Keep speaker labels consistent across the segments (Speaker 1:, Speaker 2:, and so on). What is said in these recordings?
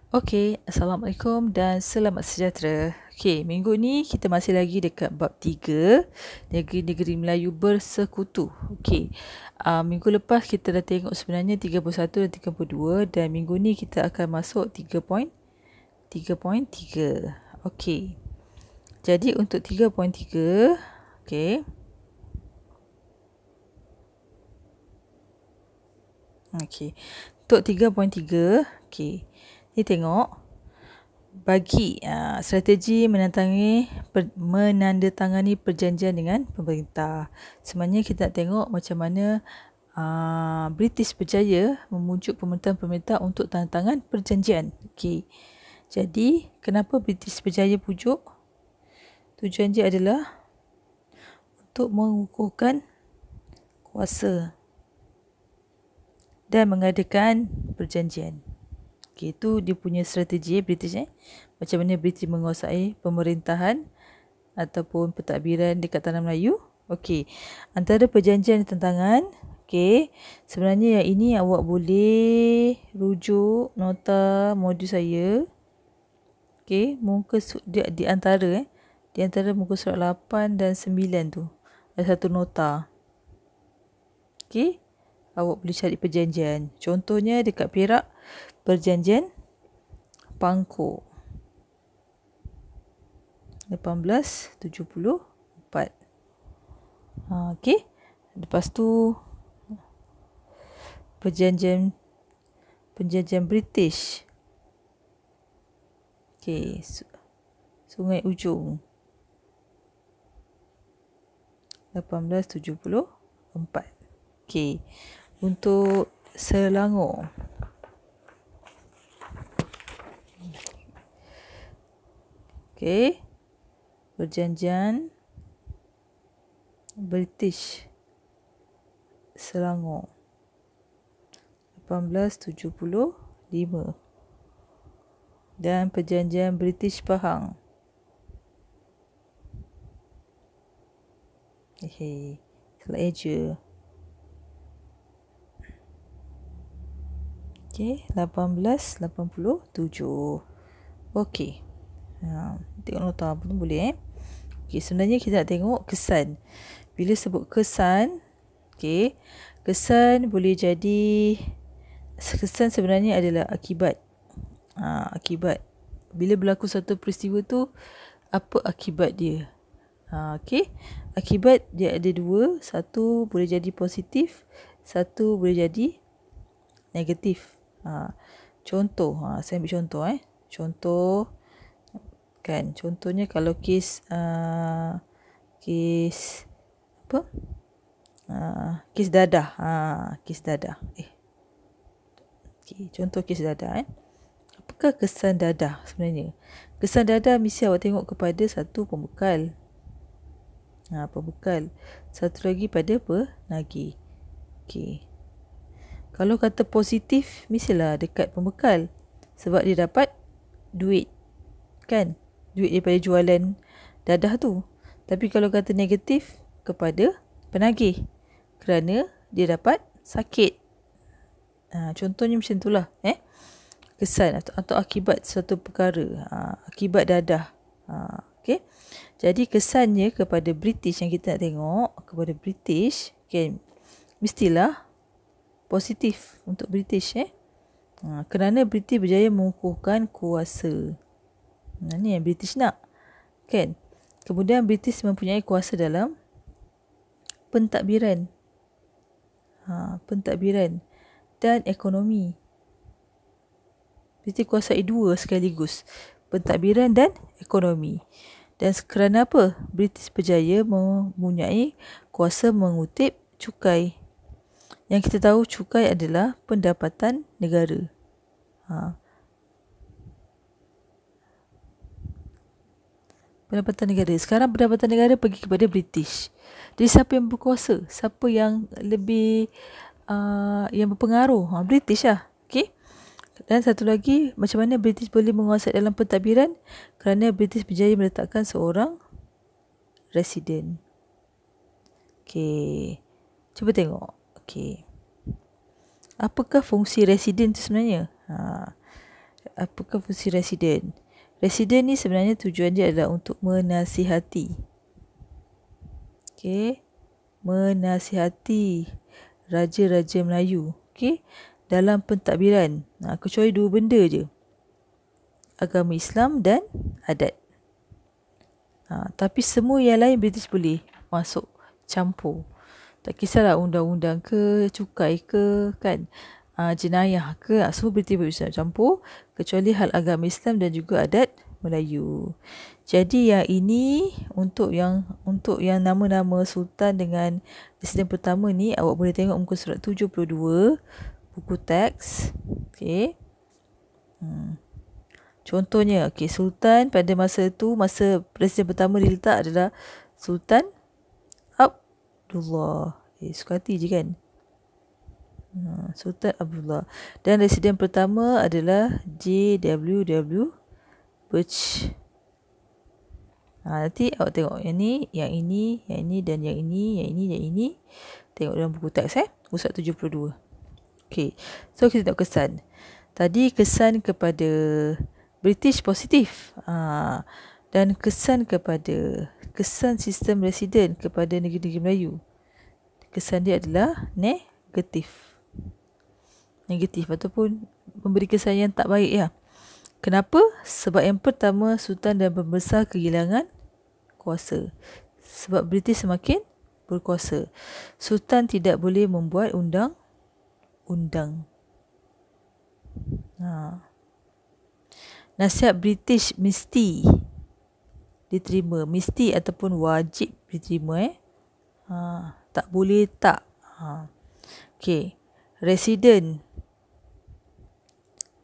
Speaker 1: Okey, Assalamualaikum dan selamat sejahtera. Okey, minggu ni kita masih lagi dekat bab 3, negeri-negeri Melayu bersekutu. Okey, minggu lepas kita dah tengok sebenarnya 31 dan 32 dan minggu ni kita akan masuk 3.3. Okey, jadi untuk 3.3, okey. Okey, untuk 3.3, okey. Ni tengok bagi strategi menandatangani perjanjian dengan pemerintah. Sebenarnya kita nak tengok macam mana British berjaya memujuk pemerintah-pemerintah untuk tanda tangan perjanjian. Okey. Jadi, kenapa British berjaya pujuk? Tujuan dia adalah untuk mengukuhkan kuasa dan mengadakan perjanjian. Okay, itu dia punya strategi British macam mana British menguasai pemerintahan ataupun pentadbiran dekat tanah Melayu. Okey, antara perjanjian tentangan, okey, sebenarnya yang ini awak boleh rujuk nota modul saya. Okey, muka di antara di antara muka surat 8 dan 9 tu ada satu nota. Okey, awak boleh cari perjanjian. Contohnya dekat Perak, perjanjian Pangkor 1874. Okey. Lepas tu perjanjian British. Okey, Sungai Ujung 1874. Okey. Untuk Selangor, okey, perjanjian British Selangor 1875 dan perjanjian British Pahang. Salah eja. Okey, 1887. Okey. Tengok nota pun boleh Okey, sebenarnya kita nak tengok kesan. Bila sebut kesan, okey, kesan boleh jadi, kesan sebenarnya adalah akibat. Akibat. Bila berlaku satu peristiwa tu, apa akibat dia? Okey, akibat dia ada dua. Satu boleh jadi positif, satu boleh jadi negatif. Contoh, saya ambil contoh Contoh kan, contohnya kalau kes apa? Kes dadah. Kes dadah. Okay, contoh kes dadah Apakah kesan dadah sebenarnya? Kesan dadah mesti awak tengok kepada satu pembekal. Pembekal. Satu lagi pada penagih. Okey. Kalau kata positif, mestilah dekat pembekal. Sebab dia dapat duit. Kan? Duit daripada jualan dadah tu. Tapi kalau kata negatif, kepada penagih. Kerana dia dapat sakit. Contohnya macam itulah. Kesan atau akibat satu perkara. Akibat dadah. Okay. Jadi kesannya kepada British yang kita nak tengok. Kepada British. Okay, mestilah positif untuk British kerana British berjaya mengukuhkan kuasa. Ni yang British nak, kan? Kemudian British mempunyai kuasa dalam pentadbiran, pentadbiran dan ekonomi. British kuasai dua sekaligus, pentadbiran dan ekonomi. Dan kerana apa? British berjaya mempunyai kuasa mengutip cukai. Yang kita tahu cukai adalah pendapatan negara. Pendapatan negara. Sekarang pendapatan negara pergi kepada British. Jadi siapa yang berkuasa? Siapa yang lebih yang berpengaruh? British lah. Okay? Dan satu lagi, macam mana British boleh menguasai dalam pentadbiran? Kerana British berjaya meletakkan seorang residen. Okay. Cuba tengok. Okey. Apakah fungsi residen itu sebenarnya? Apakah fungsi residen? Residen ni sebenarnya tujuan dia adalah untuk menasihati. Okey. Menasihati raja-raja Melayu. Okey. Dalam pentadbiran. Kecuali dua benda je. Agama Islam dan adat. Tapi semua yang lain British boleh masuk campur. Tak kisahlah undang-undang ke, cukai ke, kan, jenayah ke, semua British boleh campur kecuali hal agama Islam dan juga adat Melayu. Jadi yang ini untuk yang nama-nama sultan dengan residen pertama ni, awak boleh tengok muka surat 72 buku teks. Okey. Contohnya, sultan pada masa tu, masa presiden pertama diletak adalah Sultan Abdullah. Suka hati je kan. Sultan Abdullah. Dan residen pertama adalah JWW Birch. Nanti awak tengok yang ni, yang ini, yang ini dan yang ini, yang ini, yang ini. Tengok dalam buku teks buku 72. Okey. So kita tengok kesan. Tadi kesan kepada British positif. Dan kesan sistem residen kepada negeri-negeri Melayu. Kesan dia adalah negatif ataupun memberi kesan yang tak baik ya. Kenapa? Sebab yang pertama, sultan dan pembesar kehilangan kuasa. Sebab British semakin berkuasa. Sultan tidak boleh membuat undang-undang. Nasihat British mesti diterima. Mesti ataupun wajib diterima. Tak boleh tak. Okey. Residen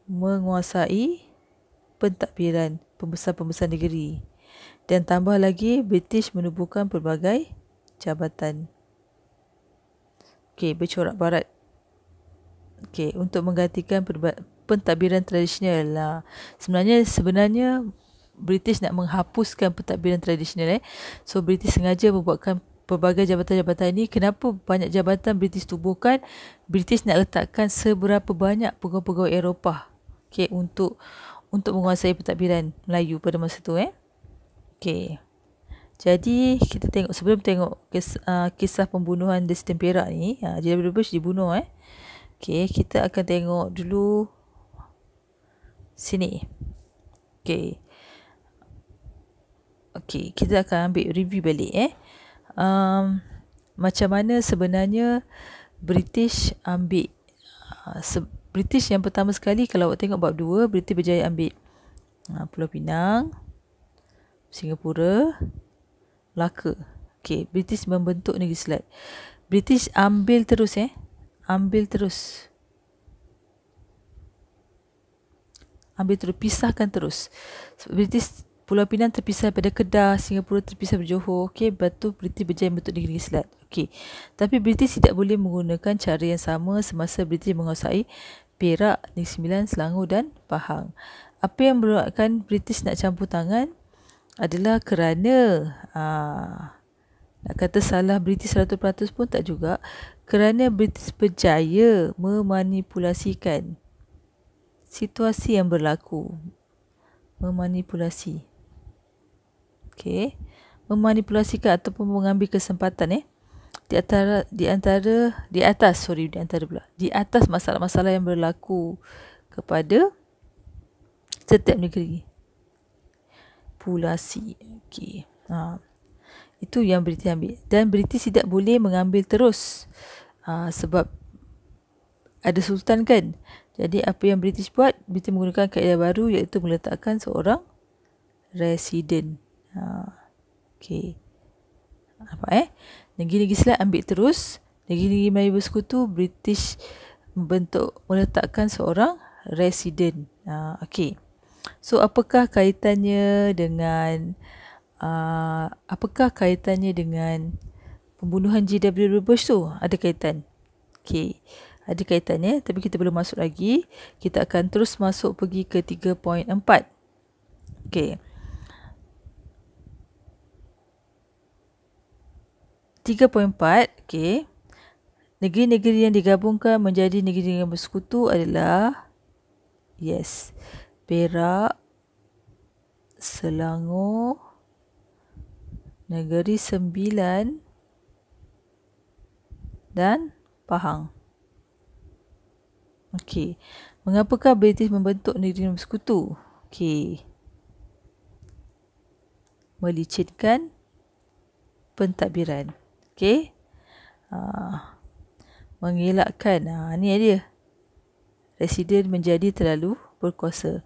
Speaker 1: menguasai pentadbiran pembesar-pembesar negeri. Dan tambah lagi, British menubuhkan pelbagai jabatan. Okey, bercorak barat. Okey, untuk menggantikan pentadbiran tradisional. Sebenarnya British nak menghapuskan pentadbiran tradisional. So British sengaja membuatkan pelbagai jabatan-jabatan ini. Kenapa banyak jabatan British tubuhkan? British nak letakkan seberapa banyak pegawai-pegawai Eropah, okey, untuk menguasai pentadbiran Melayu pada masa tu. Okey. Jadi kita tengok, sebelum tengok kisah pembunuhan Residen Perak ni, JW Birch dibunuh. Okey, kita akan tengok dulu sini. Okey. Okey, kita akan ambil review balik macam mana sebenarnya British ambil British yang pertama sekali, kalau awak tengok bab 2, British berjaya ambil Pulau Pinang, Singapura, Melaka. Okey, British membentuk negeri Selat. British ambil terus pisahkan terus. British Pulau Pinang terpisah pada Kedah, Singapura terpisah pada Johor. Okey, batu British berjaya membentuk negeri Selat. Okey. Tapi British tidak boleh menggunakan cara yang sama semasa British menguasai Perak, Negeri Sembilan, Selangor dan Pahang. Apa yang menyebabkan British nak campur tangan adalah kerana nak kata salah British 100% pun tak juga, kerana British berjaya memanipulasikan situasi yang berlaku. Memanipulasikan ataupun mengambil kesempatan di atas masalah-masalah yang berlaku kepada setiap negeri. Populasi. Okey. Itu yang British ambil. Dan British tidak boleh mengambil terus. Sebab ada sultan kan. Jadi apa yang British buat? British menggunakan kaedah baru, iaitu meletakkan seorang residen. Okey. Apa negeri-negeri Selat ambil terus. Negeri-negeri Melayu Bersekutu, British meletakkan seorang residen. Okey. So apakah kaitannya dengan pembunuhan JW Birch tu? Ada kaitan. Okey. Ada kaitannya, tapi kita belum masuk lagi. Kita akan terus masuk pergi ke 3.4. Okey. 3.4, okey. Negeri-negeri yang digabungkan menjadi negeri yang bersekutu adalah Yes. Perak, Selangor, Negeri Sembilan dan Pahang. Okey. Mengapakah British membentuk negeri bersekutu? Okey. Melicinkan pentadbiran. Okey. Mengelakkan. Ni dia. Residen menjadi terlalu berkuasa.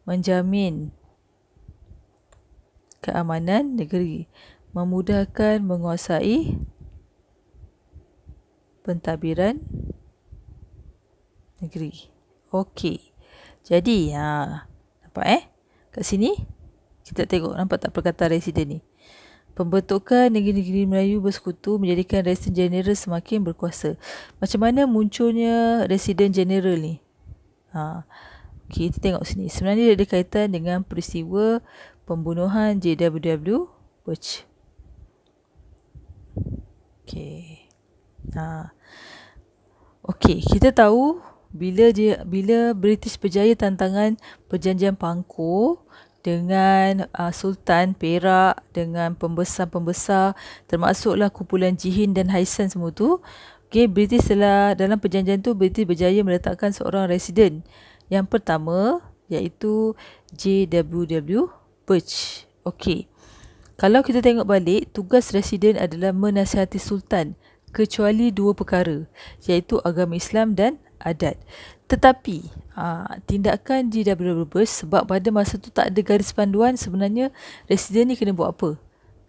Speaker 1: Menjamin keamanan negeri. Memudahkan menguasai pentadbiran negeri. Okey. Jadi, nampak kat sini kita tengok, nampak tak perkataan residen ni? Pembentukan negeri-negeri Melayu bersekutu menjadikan residen jeneral semakin berkuasa. Macam mana munculnya residen jeneral ni? Okay, kita tengok sini. Sebenarnya dia ada kaitan dengan peristiwa pembunuhan JWW Birch. Okay. Okay, kita tahu bila British berjaya tantangan perjanjian Pangkor dengan Sultan Perak, dengan pembesar-pembesar, termasuklah kumpulan Jihin dan Haisan semua tu. Okay, British dalam perjanjian tu, British berjaya meletakkan seorang residen. Yang pertama, iaitu JWW Birch. Okay, kalau kita tengok balik, tugas residen adalah menasihati Sultan, kecuali dua perkara, iaitu agama Islam dan adat. Tetapi tindakan JWW Birch, sebab pada masa tu tak ada garis panduan sebenarnya residen ni kena buat apa.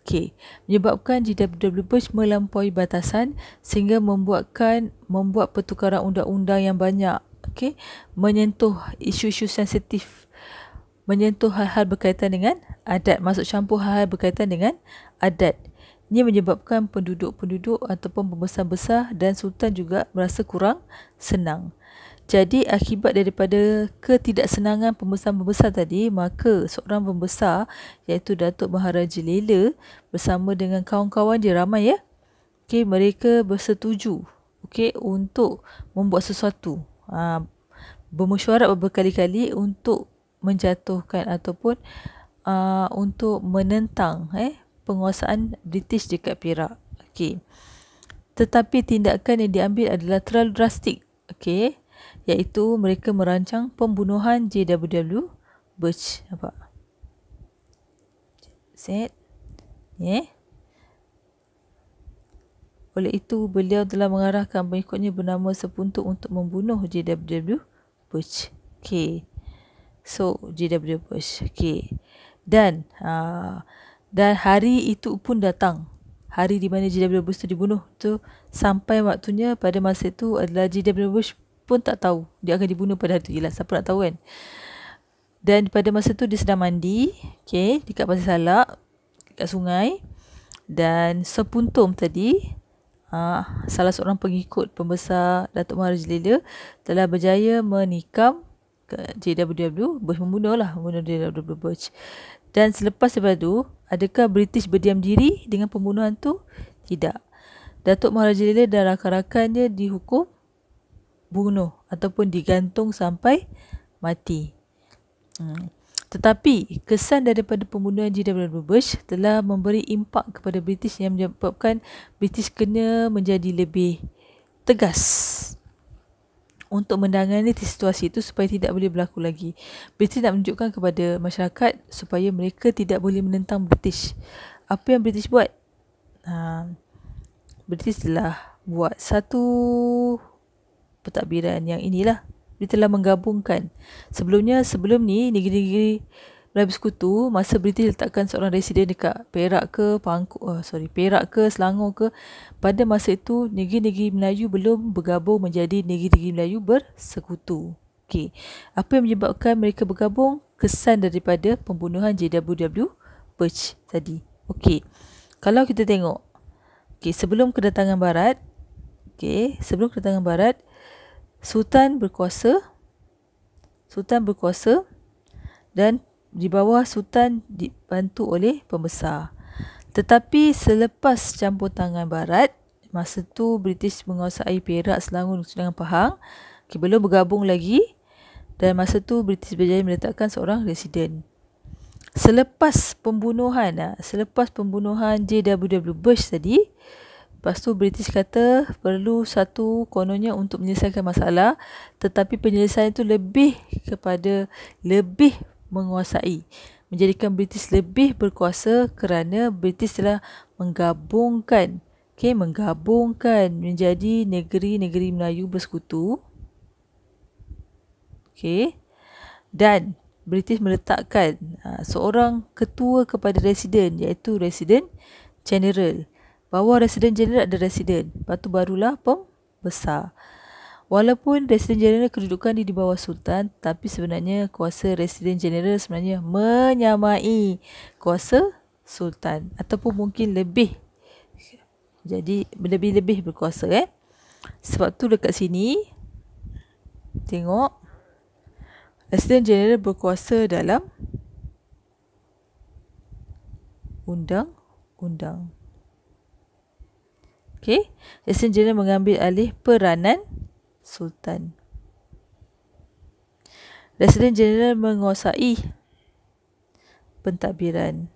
Speaker 1: Okey, menyebabkan JWW Birch melampaui batasan sehingga membuat pertukaran undang-undang yang banyak. Okey, menyentuh isu-isu sensitif, menyentuh hal-hal berkaitan dengan adat, masuk campur hal-hal berkaitan dengan adat. Ini menyebabkan penduduk-penduduk ataupun pembesar-besar dan sultan juga merasa kurang senang. Jadi akibat daripada ketidaksenangan pembesar-pembesar tadi, maka seorang pembesar iaitu Datuk Maharaja Lela bersama dengan kawan-kawan dia ramai okey, mereka bersetuju untuk membuat sesuatu. Bermesyuarat berkali-kali untuk menjatuhkan ataupun untuk menentang penguasaan British dekat Perak. Okey. Tetapi tindakan yang diambil adalah terlalu drastik. Okey, iaitu mereka merancang pembunuhan JWW Birch. Nampak? Set. Oleh itu, beliau telah mengarahkan pengikutnya bernama Sepuntuk untuk membunuh JWW Birch. Okey. So, JWW Birch. Okey. Dan hari itu pun datang. Hari di mana JWW Birch tu dibunuh tu, sampai waktunya pada masa itu adalah JWW Birch pun tak tahu dia akan dibunuh pada hari tu. Yelah, siapa nak tahu kan? Dan pada masa tu dia sedang mandi, okey, dekat Pasir Salak, dekat sungai. Dan Sepuntum tadi, salah seorang pengikut pembesar Datuk Maharaja Lela, telah berjaya menikam JWW Birch, membunuh JWW Birch. Dan selepas daripada tu, adakah British berdiam diri dengan pembunuhan tu? Tidak. Datuk Maharaja Lela dan rakan-rakannya dihukum bunuh ataupun digantung sampai mati. Tetapi kesan daripada pembunuhan JWW Birch telah memberi impak kepada British yang menyebabkan British kena menjadi lebih tegas untuk menangani situasi itu supaya tidak boleh berlaku lagi. British nak menunjukkan kepada masyarakat supaya mereka tidak boleh menentang British. Apa yang British buat? British telah buat satu pentadbiran yang inilah. Dia telah menggabungkan. Sebelum ni negeri-negeri Melayu Bersekutu, masa British letakkan seorang residen dekat Perak ke Perak ke Selangor ke, pada masa itu negeri-negeri Melayu belum bergabung menjadi negeri-negeri Melayu Bersekutu. Okey, apa yang menyebabkan mereka bergabung? Kesan daripada pembunuhan JWW Birch tadi. Okey, kalau kita tengok, sebelum kedatangan Barat, Sultan berkuasa dan di bawah Sultan dibantu oleh pembesar. Tetapi selepas campur tangan Barat, masa tu British menguasai Perak, Selangor dan Pahang, belum bergabung lagi. Dan masa tu British berjaya meletakkan seorang residen. Selepas pembunuhan J.W.W. Bush tadi, lepas tu British kata perlu satu kononnya untuk menyelesaikan masalah, tetapi penyelesaian itu lebih menguasai, menjadikan British lebih berkuasa kerana British telah menggabungkan menjadi negeri-negeri Melayu bersekutu. Dan British meletakkan seorang ketua kepada residen, iaitu Residen General. Bawah Residen General ada residen, lepas tu barulah pembesar. Walaupun Residen General kedudukan di bawah Sultan, tapi sebenarnya kuasa Residen General sebenarnya menyamai kuasa Sultan, ataupun mungkin lebih. Jadi lebih berkuasa. Sebab tu dekat sini tengok, Residen General berkuasa dalam undang-undang. Residen General mengambil alih peranan Sultan. Residen General menguasai pentadbiran.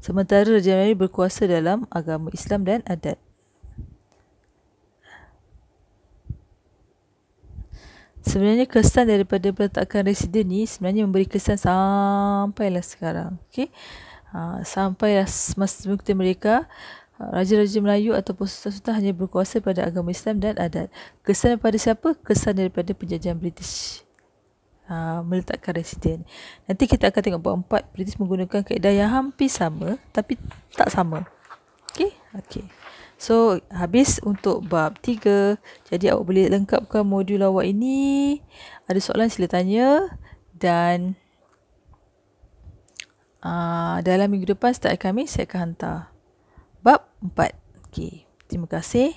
Speaker 1: Sementara Raja Melayu berkuasa dalam agama Islam dan adat. Sebenarnya kesan daripada peletakan residen ni sebenarnya memberi kesan sampailah sekarang. Sampailah masa kita mereka, Raja-Raja Melayu ataupun Sultan-Sultan hanya berkuasa pada agama Islam dan adat. Kesan daripada siapa? Kesan daripada penjajahan British meletakkan residen. Nanti kita akan tengok bab 4, British menggunakan kaedah yang hampir sama tapi tak sama. So habis untuk bab 3. Jadi awak boleh lengkapkan modul awak ini. Ada soalan sila tanya. Dan dalam minggu depan start Khamis saya akan hantar bab 4. Terima kasih.